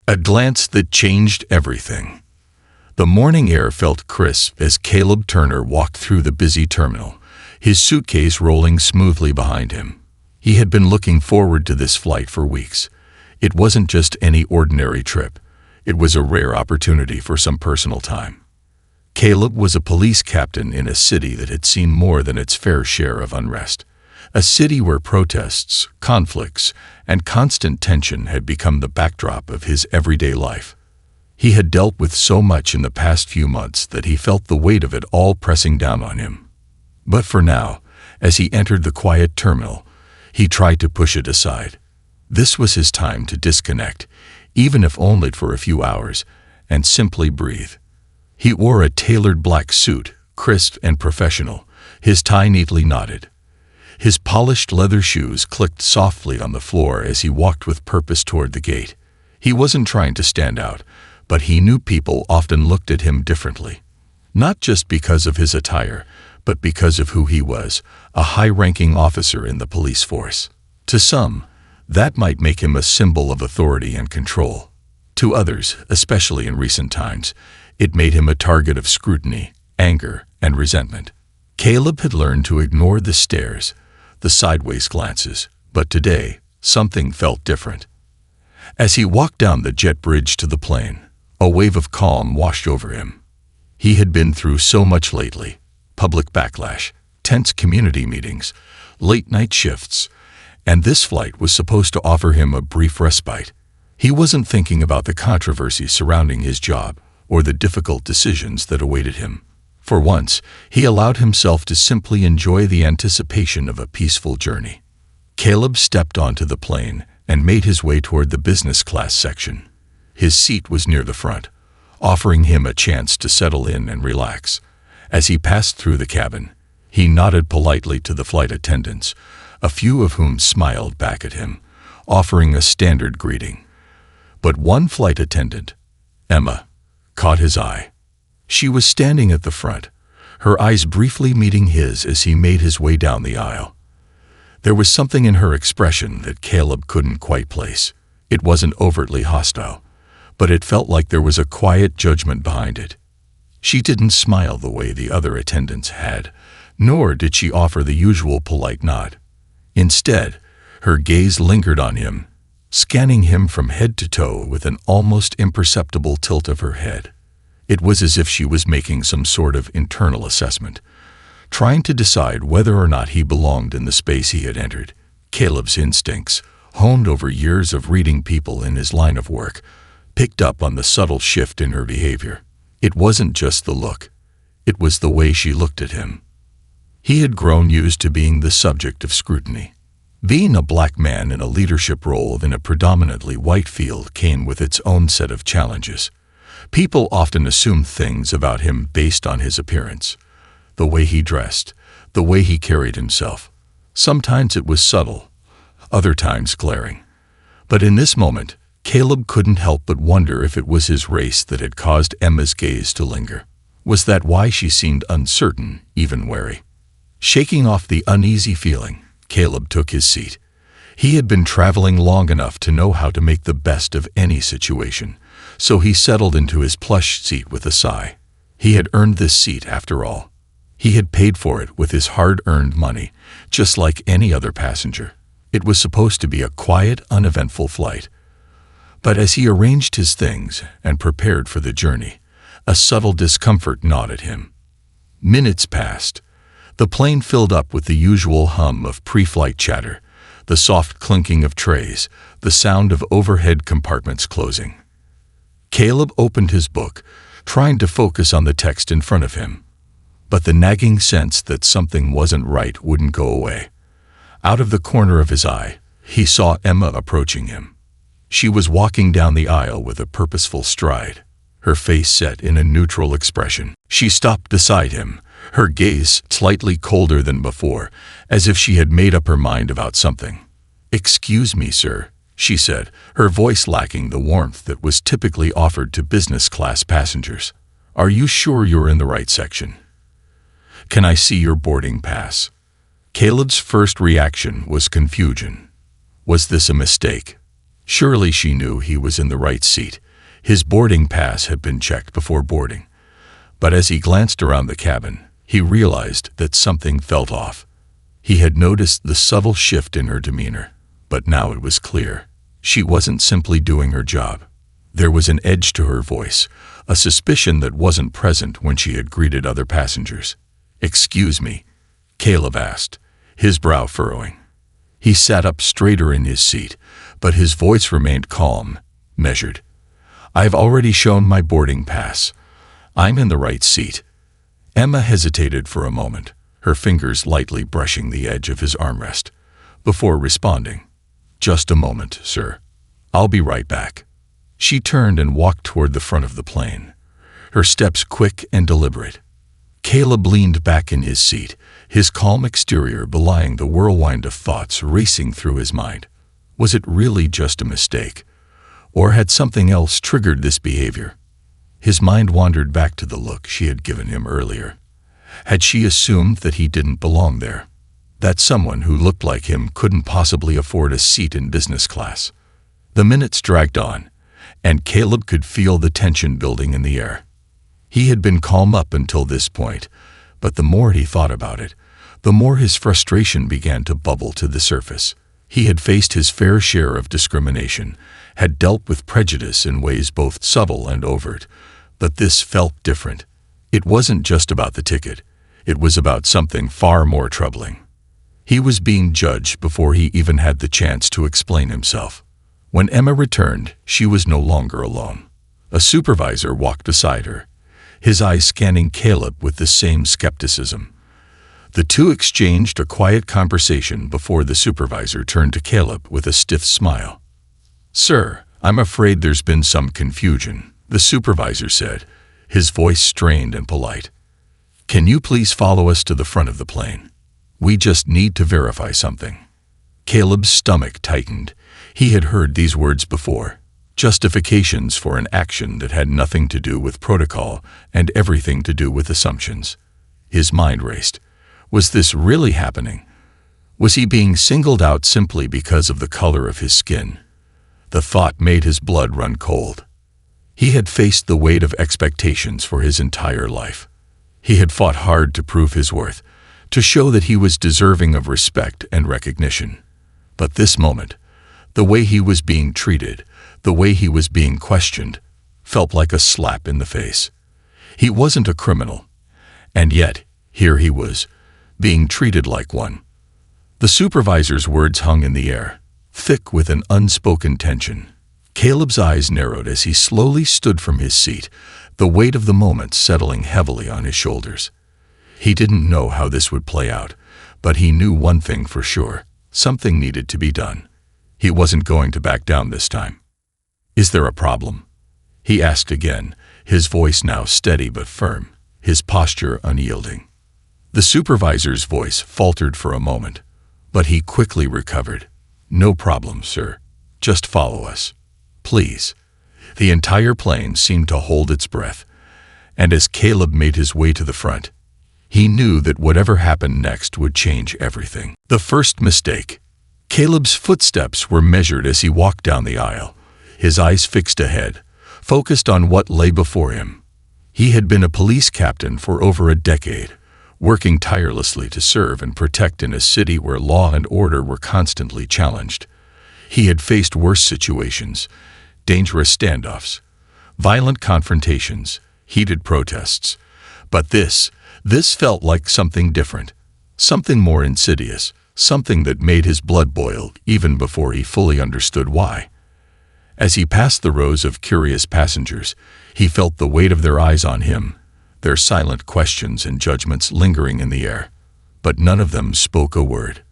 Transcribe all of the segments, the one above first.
A glance that changed everything. The morning air felt crisp as Caleb Turner walked through the busy terminal, his suitcase rolling smoothly behind him. He had been looking forward to this flight for weeks. It wasn't just any ordinary trip. It was a rare opportunity for some personal time. Caleb was a police captain in a city that had seen more than its fair share of unrest. A city where protests, conflicts, and constant tension had become the backdrop of his everyday life. He had dealt with so much in the past few months that he felt the weight of it all pressing down on him. But for now, as he entered the quiet terminal, he tried to push it aside. This was his time to disconnect, even if only for a few hours, and simply breathe. He wore a tailored black suit, crisp and professional, his tie neatly knotted. His polished leather shoes clicked softly on the floor as he walked with purpose toward the gate. He wasn't trying to stand out, but he knew people often looked at him differently. Not just because of his attire, but because of who he was, a high-ranking officer in the police force. To some, that might make him a symbol of authority and control. To others, especially in recent times, it made him a target of scrutiny, anger, and resentment. Caleb had learned to ignore the stares, the sideways glances, but today, something felt different. As he walked down the jet bridge to the plane, a wave of calm washed over him. He had been through so much lately: public backlash, tense community meetings, late-night shifts, and this flight was supposed to offer him a brief respite. He wasn't thinking about the controversy surrounding his job or the difficult decisions that awaited him. For once, he allowed himself to simply enjoy the anticipation of a peaceful journey. Caleb stepped onto the plane and made his way toward the business class section. His seat was near the front, offering him a chance to settle in and relax. As he passed through the cabin, he nodded politely to the flight attendants, a few of whom smiled back at him, offering a standard greeting. But one flight attendant, Emma, caught his eye. She was standing at the front, her eyes briefly meeting his as he made his way down the aisle. There was something in her expression that Caleb couldn't quite place. It wasn't overtly hostile, but it felt like there was a quiet judgment behind it. She didn't smile the way the other attendants had, nor did she offer the usual polite nod. Instead, her gaze lingered on him, scanning him from head to toe with an almost imperceptible tilt of her head. It was as if she was making some sort of internal assessment, trying to decide whether or not he belonged in the space he had entered. Caleb's instincts, honed over years of reading people in his line of work, picked up on the subtle shift in her behavior. It wasn't just the look. It was the way she looked at him. He had grown used to being the subject of scrutiny. Being a black man in a leadership role in a predominantly white field came with its own set of challenges. People often assumed things about him based on his appearance, the way he dressed, the way he carried himself. Sometimes it was subtle, other times glaring. But in this moment, Caleb couldn't help but wonder if it was his race that had caused Emma's gaze to linger. Was that why she seemed uncertain, even wary? Shaking off the uneasy feeling, Caleb took his seat. He had been traveling long enough to know how to make the best of any situation, so he settled into his plush seat with a sigh. He had earned this seat after all. He had paid for it with his hard-earned money, just like any other passenger. It was supposed to be a quiet, uneventful flight. But as he arranged his things and prepared for the journey, a subtle discomfort gnawed at him. Minutes passed. The plane filled up with the usual hum of pre-flight chatter, the soft clinking of trays, the sound of overhead compartments closing. Caleb opened his book, trying to focus on the text in front of him. But the nagging sense that something wasn't right wouldn't go away. Out of the corner of his eye, he saw Emma approaching him. She was walking down the aisle with a purposeful stride, her face set in a neutral expression. She stopped beside him, her gaze slightly colder than before, as if she had made up her mind about something. "Excuse me, sir," she said, her voice lacking the warmth that was typically offered to business-class passengers. "Are you sure you're in the right section? Can I see your boarding pass?" Caleb's first reaction was confusion. Was this a mistake? Surely she knew he was in the right seat. His boarding pass had been checked before boarding. But as he glanced around the cabin, he realized that something felt off. He had noticed the subtle shift in her demeanor, but now it was clear. She wasn't simply doing her job. There was an edge to her voice, a suspicion that wasn't present when she had greeted other passengers. "Excuse me," Caleb asked, his brow furrowing. He sat up straighter in his seat, but his voice remained calm, measured. "I've already shown my boarding pass. I'm in the right seat." Emma hesitated for a moment, her fingers lightly brushing the edge of his armrest, before responding. "Just a moment, sir. I'll be right back." She turned and walked toward the front of the plane, her steps quick and deliberate. Caleb leaned back in his seat, his calm exterior belying the whirlwind of thoughts racing through his mind. Was it really just a mistake? Or had something else triggered this behavior? His mind wandered back to the look she had given him earlier. Had she assumed that he didn't belong there? That someone who looked like him couldn't possibly afford a seat in business class? The minutes dragged on, and Caleb could feel the tension building in the air. He had been calm up until this point, but the more he thought about it, the more his frustration began to bubble to the surface. He had faced his fair share of discrimination, had dealt with prejudice in ways both subtle and overt, but this felt different. It wasn't just about the ticket. It was about something far more troubling. He was being judged before he even had the chance to explain himself. When Emma returned, she was no longer alone. A supervisor walked beside her, his eyes scanning Caleb with the same skepticism. The two exchanged a quiet conversation before the supervisor turned to Caleb with a stiff smile. "Sir, I'm afraid there's been some confusion," the supervisor said, his voice strained and polite. "Can you please follow us to the front of the plane? We just need to verify something." Caleb's stomach tightened. He had heard these words before. Justifications for an action that had nothing to do with protocol and everything to do with assumptions. His mind raced. Was this really happening? Was he being singled out simply because of the color of his skin? The thought made his blood run cold. He had faced the weight of expectations for his entire life. He had fought hard to prove his worth, to show that he was deserving of respect and recognition. But this moment, the way he was being treated, the way he was being questioned, felt like a slap in the face. He wasn't a criminal, and yet, here he was, being treated like one. The supervisor's words hung in the air, thick with an unspoken tension. Caleb's eyes narrowed as he slowly stood from his seat, the weight of the moment settling heavily on his shoulders. He didn't know how this would play out, but he knew one thing for sure: something needed to be done. He wasn't going to back down this time. "Is there a problem?" he asked again, his voice now steady but firm, his posture unyielding. The supervisor's voice faltered for a moment, but he quickly recovered. "No problem, sir. Just follow us. Please." The entire plane seemed to hold its breath, and as Caleb made his way to the front, he knew that whatever happened next would change everything. The first mistake. Caleb's footsteps were measured as he walked down the aisle, his eyes fixed ahead, focused on what lay before him. He had been a police captain for over a decade, working tirelessly to serve and protect in a city where law and order were constantly challenged. He had faced worse situations, dangerous standoffs, violent confrontations, heated protests. But this felt like something different, something more insidious, something that made his blood boil even before he fully understood why. As he passed the rows of curious passengers, he felt the weight of their eyes on him, their silent questions and judgments lingering in the air. But none of them spoke a word.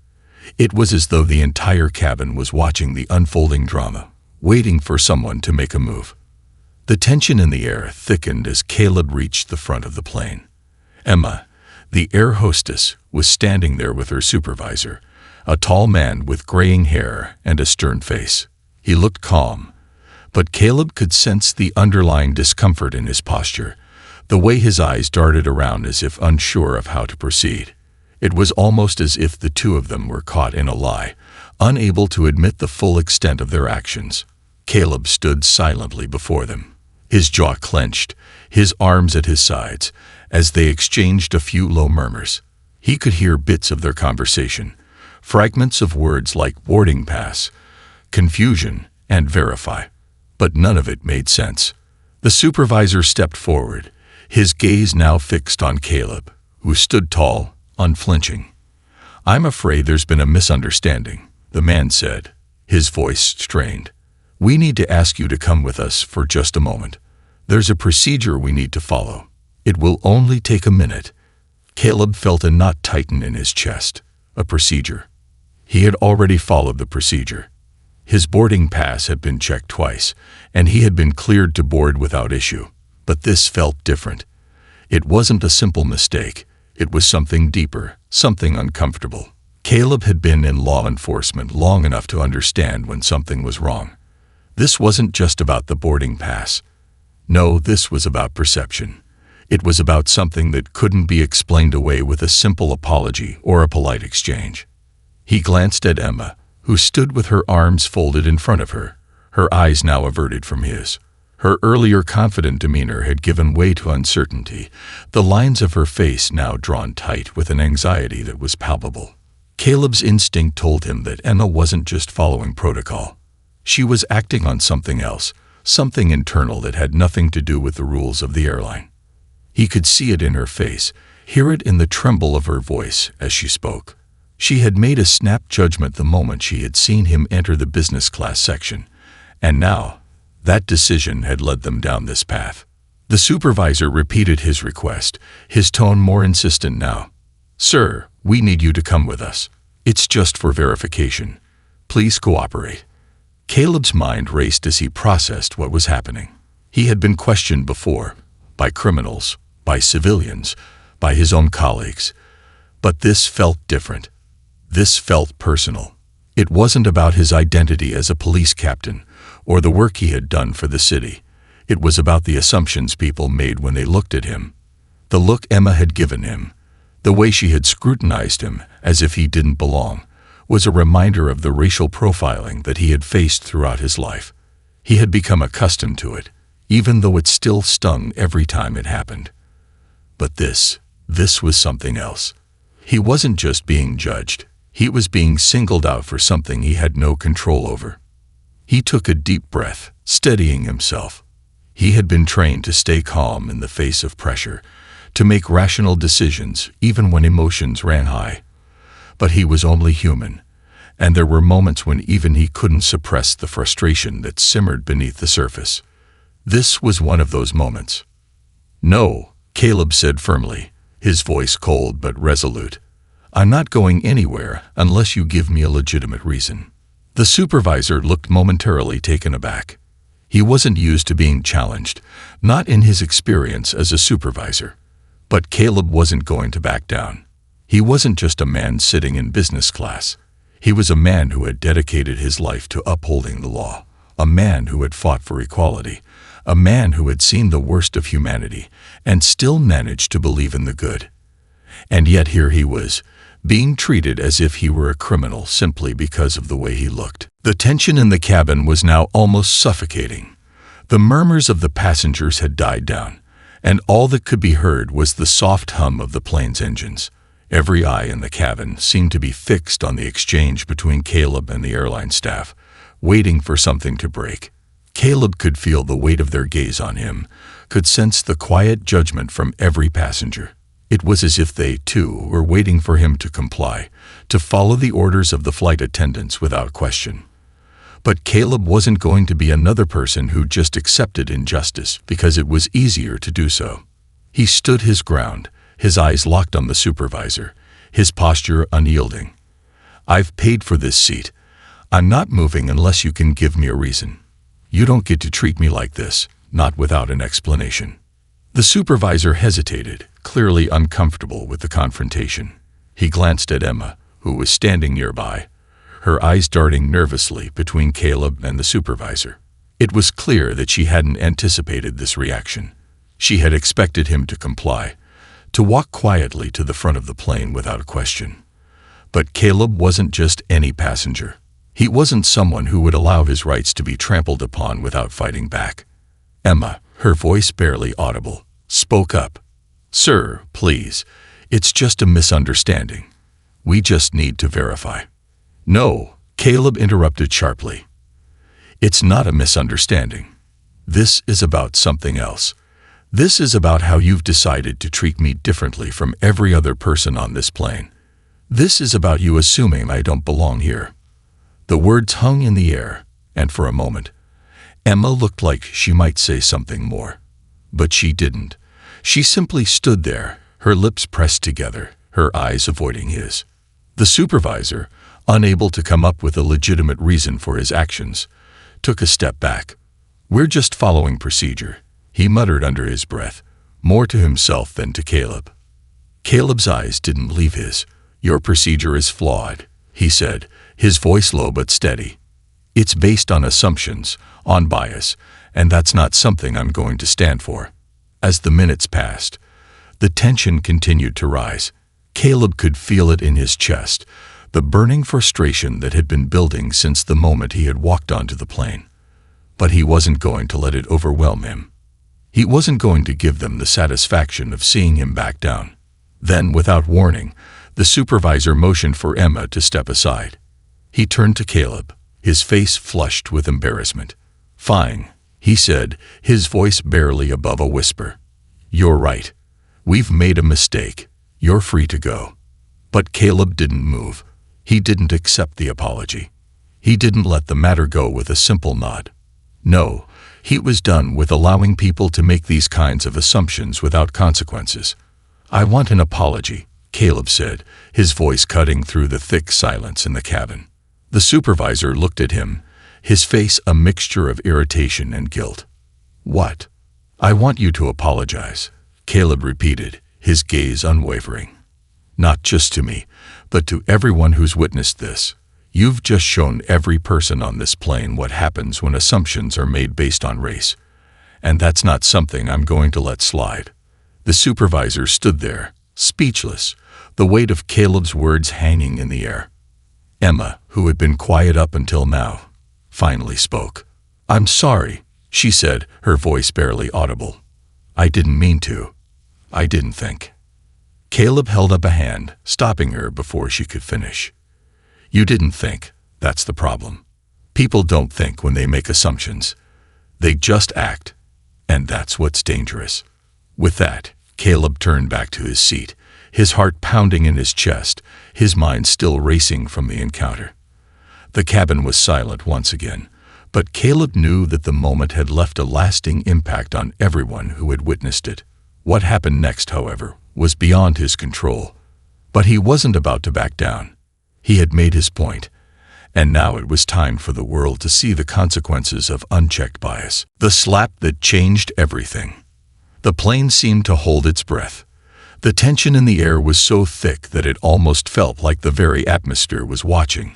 It was as though the entire cabin was watching the unfolding drama, waiting for someone to make a move. The tension in the air thickened as Caleb reached the front of the plane. Emma, the air hostess, was standing there with her supervisor, a tall man with graying hair and a stern face. He looked calm, but Caleb could sense the underlying discomfort in his posture, the way his eyes darted around as if unsure of how to proceed. It was almost as if the two of them were caught in a lie, unable to admit the full extent of their actions. Caleb stood silently before them, his jaw clenched, his arms at his sides, as they exchanged a few low murmurs. He could hear bits of their conversation, fragments of words like boarding pass, confusion, and verify. But none of it made sense. The supervisor stepped forward, his gaze now fixed on Caleb, who stood tall, unflinching. "I'm afraid there's been a misunderstanding," the man said, his voice strained. "We need to ask you to come with us for just a moment. There's a procedure we need to follow. It will only take a minute." Caleb felt a knot tighten in his chest. A procedure. He had already followed the procedure. His boarding pass had been checked twice, and he had been cleared to board without issue. But this felt different. It wasn't a simple mistake. It was something deeper, something uncomfortable. Caleb had been in law enforcement long enough to understand when something was wrong. This wasn't just about the boarding pass. No, this was about perception. It was about something that couldn't be explained away with a simple apology or a polite exchange. He glanced at Emma, who stood with her arms folded in front of her, her eyes now averted from his. Her earlier confident demeanor had given way to uncertainty, the lines of her face now drawn tight with an anxiety that was palpable. Caleb's instinct told him that Emma wasn't just following protocol. She was acting on something else, something internal that had nothing to do with the rules of the airline. He could see it in her face, hear it in the tremble of her voice as she spoke. She had made a snap judgment the moment she had seen him enter the business class section, and now, that decision had led them down this path. The supervisor repeated his request, his tone more insistent now. "Sir, we need you to come with us. It's just for verification. Please cooperate." Caleb's mind raced as he processed what was happening. He had been questioned before, by criminals, by civilians, by his own colleagues. But this felt different. This felt personal. It wasn't about his identity as a police captain or the work he had done for the city. It was about the assumptions people made when they looked at him. The look Emma had given him, the way she had scrutinized him as if he didn't belong, was a reminder of the racial profiling that he had faced throughout his life. He had become accustomed to it, even though it still stung every time it happened. But this was something else. He wasn't just being judged. He was being singled out for something he had no control over. He took a deep breath, steadying himself. He had been trained to stay calm in the face of pressure, to make rational decisions even when emotions ran high. But he was only human, and there were moments when even he couldn't suppress the frustration that simmered beneath the surface. This was one of those moments. "No," Caleb said firmly, his voice cold but resolute. "I'm not going anywhere unless you give me a legitimate reason." The supervisor looked momentarily taken aback. He wasn't used to being challenged, not in his experience as a supervisor. But Caleb wasn't going to back down. He wasn't just a man sitting in business class. He was a man who had dedicated his life to upholding the law, a man who had fought for equality, a man who had seen the worst of humanity and still managed to believe in the good. And yet here he was, being treated as if he were a criminal simply because of the way he looked. The tension in the cabin was now almost suffocating. The murmurs of the passengers had died down, and all that could be heard was the soft hum of the plane's engines. Every eye in the cabin seemed to be fixed on the exchange between Caleb and the airline staff, waiting for something to break. Caleb could feel the weight of their gaze on him, could sense the quiet judgment from every passenger. It was as if they, too, were waiting for him to comply, to follow the orders of the flight attendants without question. But Caleb wasn't going to be another person who just accepted injustice because it was easier to do so. He stood his ground, his eyes locked on the supervisor, his posture unyielding. "I've paid for this seat. I'm not moving unless you can give me a reason. You don't get to treat me like this, not without an explanation." The supervisor hesitated, clearly uncomfortable with the confrontation. He glanced at Emma, who was standing nearby, her eyes darting nervously between Caleb and the supervisor. It was clear that she hadn't anticipated this reaction. She had expected him to comply, to walk quietly to the front of the plane without a question. But Caleb wasn't just any passenger. He wasn't someone who would allow his rights to be trampled upon without fighting back. Emma, her voice barely audible, spoke up. "Sir, please, it's just a misunderstanding. We just need to verify." "No," Caleb interrupted sharply. "It's not a misunderstanding. This is about something else. This is about how you've decided to treat me differently from every other person on this plane. This is about you assuming I don't belong here." The words hung in the air, and for a moment, Emma looked like she might say something more. But she didn't. She simply stood there, her lips pressed together, her eyes avoiding his. The supervisor, unable to come up with a legitimate reason for his actions, took a step back. "We're just following procedure," he muttered under his breath, more to himself than to Caleb. Caleb's eyes didn't leave his. "Your procedure is flawed," he said, his voice low but steady. "It's based on assumptions, on bias, and that's not something I'm going to stand for." As the minutes passed, the tension continued to rise. Caleb could feel it in his chest, the burning frustration that had been building since the moment he had walked onto the plane. But he wasn't going to let it overwhelm him. He wasn't going to give them the satisfaction of seeing him back down. Then, without warning, the supervisor motioned for Emma to step aside. He turned to Caleb, his face flushed with embarrassment. "Fine," he said, his voice barely above a whisper. "You're right. We've made a mistake. You're free to go." But Caleb didn't move. He didn't accept the apology. He didn't let the matter go with a simple nod. No, he was done with allowing people to make these kinds of assumptions without consequences. "I want an apology," Caleb said, his voice cutting through the thick silence in the cabin. The supervisor looked at him, his face a mixture of irritation and guilt. "What?" "I want you to apologize," Caleb repeated, his gaze unwavering. "Not just to me, but to everyone who's witnessed this. You've just shown every person on this plane what happens when assumptions are made based on race. And that's not something I'm going to let slide." The supervisor stood there, speechless, the weight of Caleb's words hanging in the air. Emma, who had been quiet up until now, finally spoke. "I'm sorry," she said, her voice barely audible. "I didn't mean to. I didn't think." Caleb held up a hand, stopping her before she could finish. "You didn't think. That's the problem. People don't think when they make assumptions. They just act. And that's what's dangerous." With that, Caleb turned back to his seat, his heart pounding in his chest, his mind still racing from the encounter. The cabin was silent once again, but Caleb knew that the moment had left a lasting impact on everyone who had witnessed it. What happened next, however, was beyond his control. But he wasn't about to back down. He had made his point, and now it was time for the world to see the consequences of unchecked bias. The slap that changed everything. The plane seemed to hold its breath. The tension in the air was so thick that it almost felt like the very atmosphere was watching,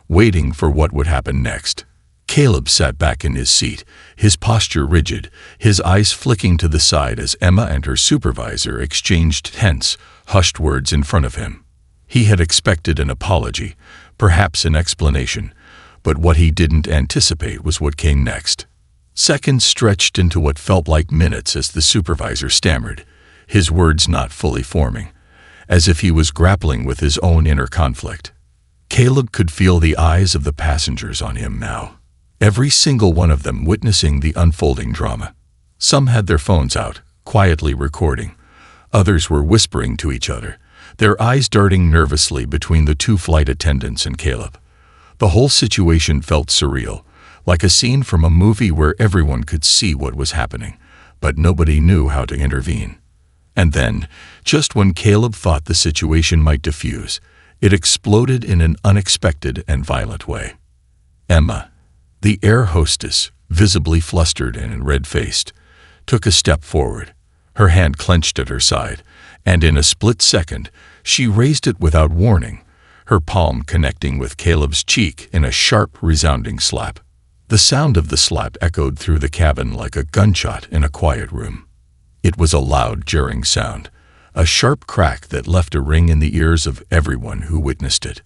waiting for what would happen next. Caleb sat back in his seat, his posture rigid, his eyes flicking to the side as Emma and her supervisor exchanged tense, hushed words in front of him. He had expected an apology, perhaps an explanation, but what he didn't anticipate was what came next. Seconds stretched into what felt like minutes as the supervisor stammered, his words not fully forming, as if he was grappling with his own inner conflict. Caleb could feel the eyes of the passengers on him now, every single one of them witnessing the unfolding drama. Some had their phones out, quietly recording. Others were whispering to each other, their eyes darting nervously between the two flight attendants and Caleb. The whole situation felt surreal, like a scene from a movie where everyone could see what was happening, but nobody knew how to intervene. And then, just when Caleb thought the situation might diffuse, it exploded in an unexpected and violent way. Emma, the air hostess, visibly flustered and red-faced, took a step forward, her hand clenched at her side, and in a split second, she raised it without warning, her palm connecting with Caleb's cheek in a sharp, resounding slap. The sound of the slap echoed through the cabin like a gunshot in a quiet room. It was a loud, jarring sound, a sharp crack that left a ring in the ears of everyone who witnessed it.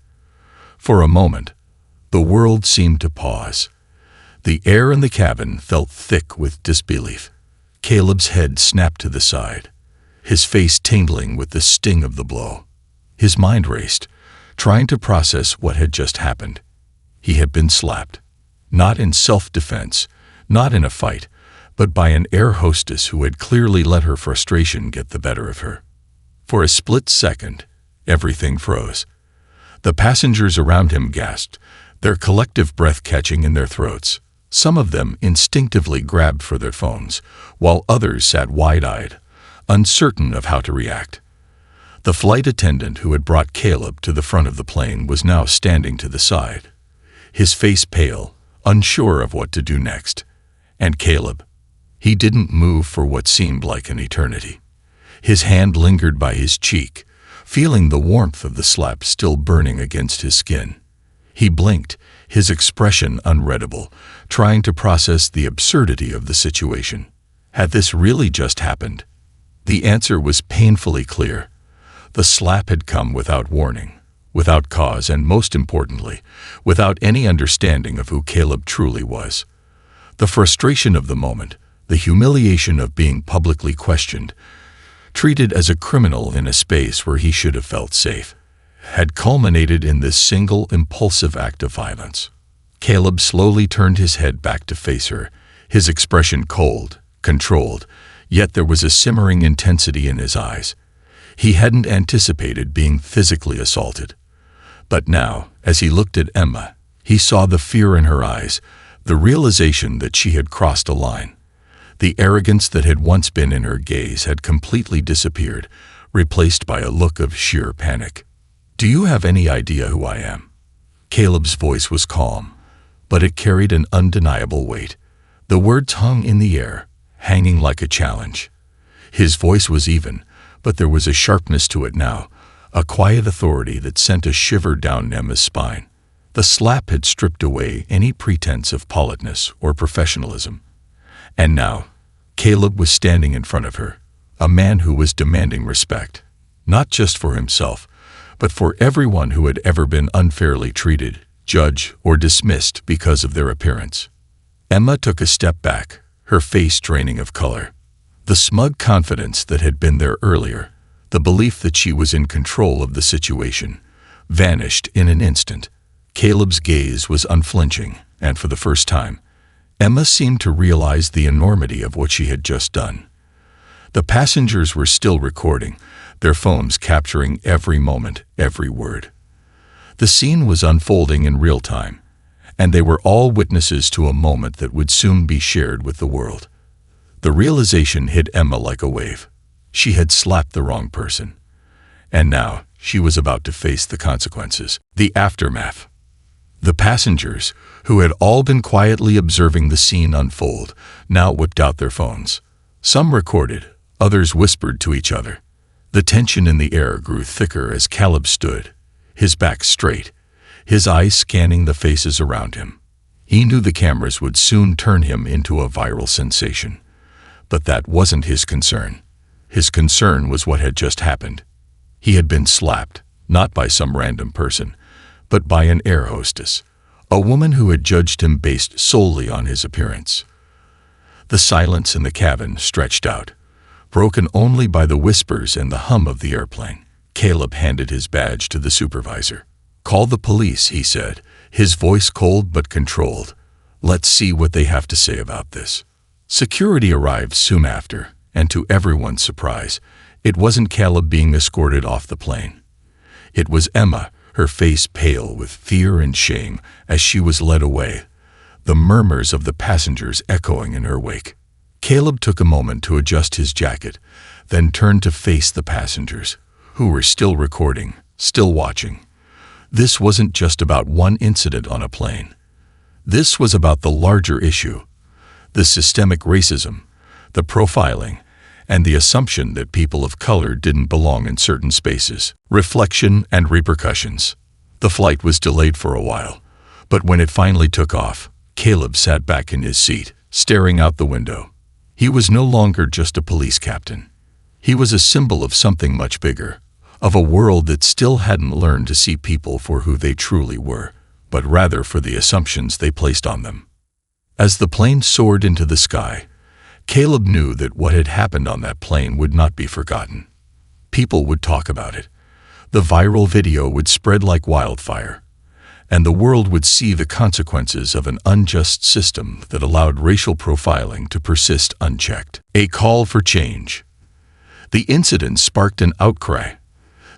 For a moment, The world seemed to pause. The air in the cabin felt thick with disbelief. Caleb's head snapped to the side, his face tingling with the sting of the blow. His mind raced, trying to process what had just happened. He had been slapped, not in self-defense, not in a fight, but by an air hostess who had clearly let her frustration get the better of her. For a split second, everything froze. The passengers around him gasped, their collective breath catching in their throats. Some of them instinctively grabbed for their phones, while others sat wide-eyed, uncertain of how to react. The flight attendant who had brought Caleb to the front of the plane was now standing to the side, his face pale, unsure of what to do next. And Caleb, he didn't move for what seemed like an eternity. His hand lingered by his cheek, feeling the warmth of the slap still burning against his skin. He blinked, his expression unreadable, trying to process the absurdity of the situation. Had this really just happened? The answer was painfully clear. The slap had come without warning, without cause, and most importantly, without any understanding of who Caleb truly was. The frustration of the moment, the humiliation of being publicly questioned, treated as a criminal in a space where he should have felt safe, had culminated in this single impulsive act of violence. Caleb slowly turned his head back to face her, his expression cold, controlled, yet there was a simmering intensity in his eyes. He hadn't anticipated being physically assaulted. But now, as he looked at Emma, he saw the fear in her eyes, the realization that she had crossed a line. The arrogance that had once been in her gaze had completely disappeared, replaced by a look of sheer panic. "Do you have any idea who I am?" Caleb's voice was calm, but it carried an undeniable weight. The words hung in the air, hanging like a challenge. His voice was even, but there was a sharpness to it now, a quiet authority that sent a shiver down Emma's spine. The slap had stripped away any pretense of politeness or professionalism. And now, Caleb was standing in front of her, a man who was demanding respect, not just for himself, but for everyone who had ever been unfairly treated, judged, or dismissed because of their appearance. Emma took a step back, her face draining of color. The smug confidence that had been there earlier, the belief that she was in control of the situation, vanished in an instant. Caleb's gaze was unflinching, and for the first time, Emma seemed to realize the enormity of what she had just done. The passengers were still recording, their phones capturing every moment, every word. The scene was unfolding in real time, and they were all witnesses to a moment that would soon be shared with the world. The realization hit Emma like a wave. She had slapped the wrong person, and now she was about to face the consequences, the aftermath. The passengers, who had all been quietly observing the scene unfold, now whipped out their phones. Some recorded, others whispered to each other. The tension in the air grew thicker as Caleb stood, his back straight, his eyes scanning the faces around him. He knew the cameras would soon turn him into a viral sensation. But that wasn't his concern. His concern was what had just happened. He had been slapped, not by some random person, but by an air hostess, a woman who had judged him based solely on his appearance. The silence in the cabin stretched out, broken only by the whispers and the hum of the airplane. Caleb handed his badge to the supervisor. "Call the police," he said, his voice cold but controlled. "Let's see what they have to say about this." Security arrived soon after, and to everyone's surprise, it wasn't Caleb being escorted off the plane. It was Emma, her face pale with fear and shame as she was led away, the murmurs of the passengers echoing in her wake. Caleb took a moment to adjust his jacket, then turned to face the passengers, who were still recording, still watching. This wasn't just about one incident on a plane. This was about the larger issue, the systemic racism, the profiling, and the assumption that people of color didn't belong in certain spaces. Reflection and repercussions. The flight was delayed for a while, but when it finally took off, Caleb sat back in his seat, staring out the window. He was no longer just a police captain. He was a symbol of something much bigger, of a world that still hadn't learned to see people for who they truly were. but rather for the assumptions they placed on them. As the plane soared into the sky, Caleb knew that what had happened on that plane would not be forgotten. People would talk about it. The viral video would spread like wildfire, and the world would see the consequences of an unjust system that allowed racial profiling to persist unchecked. A call for change. The incident sparked an outcry.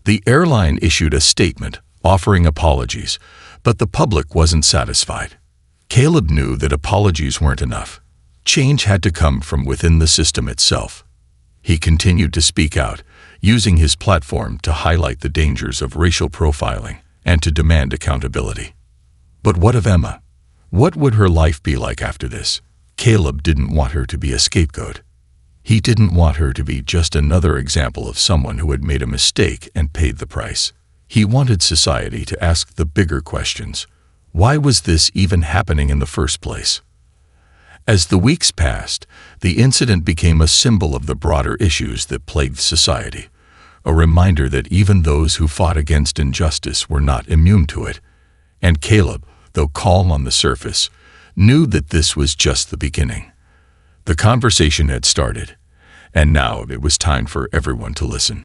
The airline issued a statement offering apologies, but the public wasn't satisfied. Caleb knew that apologies weren't enough. Change had to come from within the system itself. He continued to speak out, using his platform to highlight the dangers of racial profiling and to demand accountability. But what of Emma? What would her life be like after this? Caleb didn't want her to be a scapegoat. He didn't want her to be just another example of someone who had made a mistake and paid the price. He wanted society to ask the bigger questions. Why was this even happening in the first place? As the weeks passed, the incident became a symbol of the broader issues that plagued society, a reminder that even those who fought against injustice were not immune to it. And Caleb, though calm on the surface, knew that this was just the beginning. The conversation had started, and now it was time for everyone to listen.